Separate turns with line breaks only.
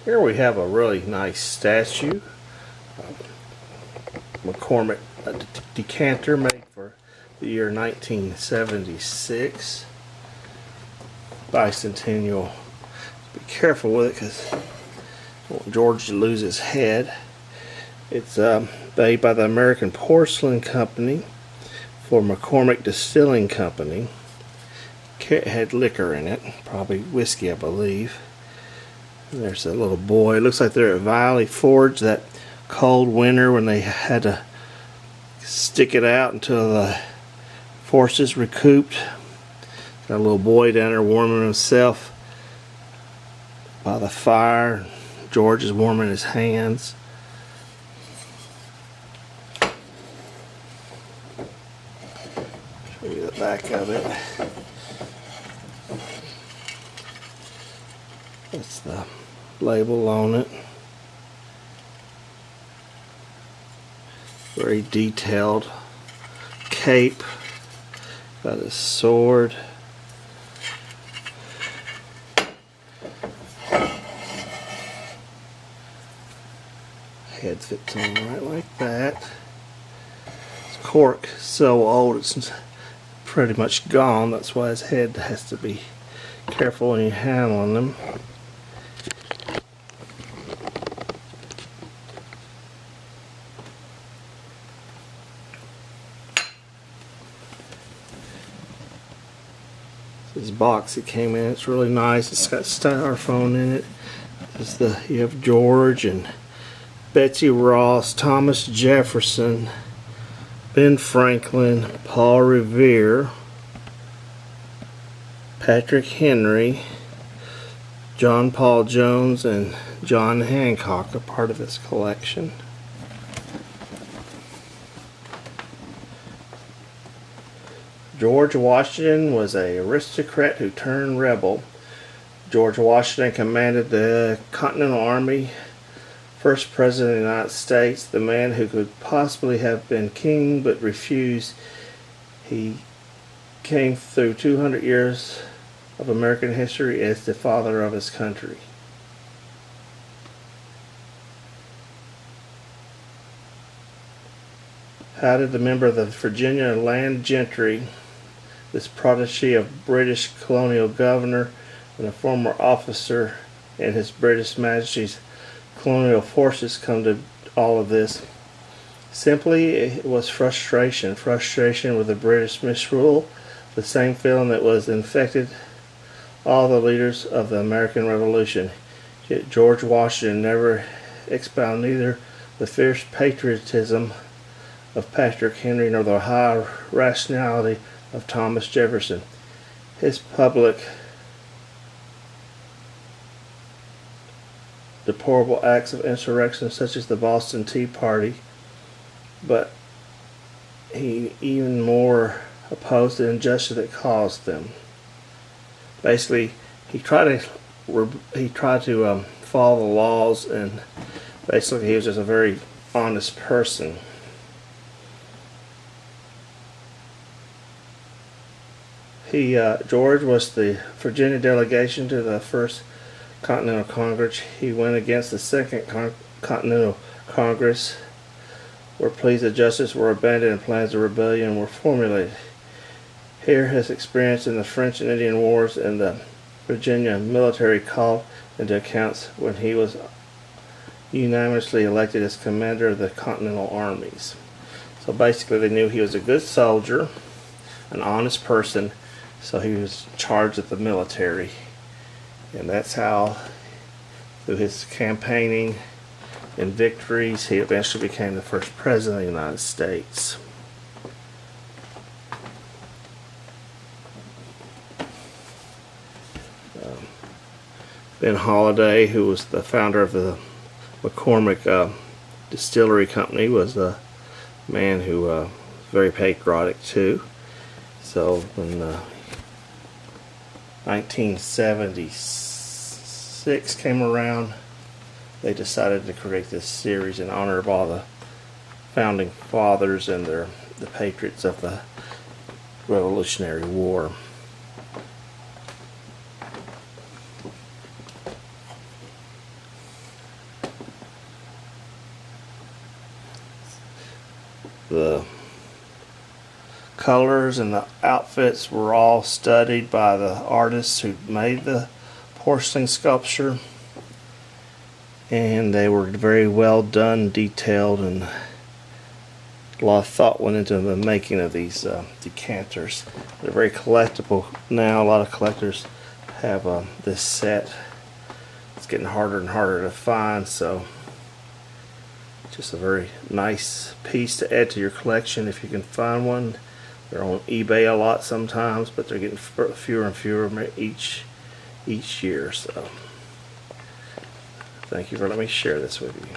Here we have a really nice statue. McCormick decanter made for the year 1976. Bicentennial. Be careful with it because I want George to lose his head. It's made by the American Porcelain Company for McCormick Distilling Company. It had liquor in it, probably whiskey, I believe. And there's a little boy. It looks like they're at Valley Forge that cold winter when they had to stick it out until the forces recouped. Got a little boy down there warming himself by the fire. George is warming his hands. Show you the back of it. That's the label on it. Very detailed cape. Got his sword. Head fits on right like that. His cork is so old it's pretty much gone. That's why his head has to be careful when you're handling them. This box it came in, it's really nice. It's got styrofoam in it. You have George and Betsy Ross, Thomas Jefferson, Ben Franklin, Paul Revere, Patrick Henry, John Paul Jones, and John Hancock are part of this collection. George Washington was an aristocrat who turned rebel. George Washington commanded the Continental Army, first president of the United States, the man who could possibly have been king but refused. He came through 200 years of American history as the father of his country. How did the member of the Virginia land gentry, this protege of British colonial governor and a former officer in His British Majesty's colonial forces, come to all of this? Simply, it was frustration with the British misrule, the same feeling that was infected all the leaders of the American Revolution. Yet George Washington never expounded neither the fierce patriotism of Patrick Henry nor the high rationality of Thomas Jefferson. His public deplorable acts of insurrection such as the Boston Tea Party, but he even more opposed the injustice that caused them. Basically, he tried to follow the laws, and basically he was just a very honest person. George was the Virginia delegation to the First Continental Congress. He went against the Second Continental Congress, where pleas of justice were abandoned and plans of rebellion were formulated. Here his experience in the French and Indian Wars and the Virginia military called into account when he was unanimously elected as commander of the Continental armies. So basically they knew he was a good soldier, an honest person, so he was charged of the military. And that's how, through his campaigning and victories, he eventually became the first president of the United States. Ben Holiday, who was the founder of the McCormick Distillery Company, was a man who was very patriotic too. So when 1976 came around, they decided to create this series in honor of all the founding fathers and the patriots of the Revolutionary War. The colors and the outfits were all studied by the artists who made the porcelain sculpture, and they were very well done, detailed, and a lot of thought went into the making of these decanters. They're very collectible now. A lot of collectors have this set. It's getting harder and harder to find, so just a very nice piece to add to your collection if you can find one. They're on eBay a lot sometimes, but they're getting fewer and fewer each year. So thank you for letting me share this with you.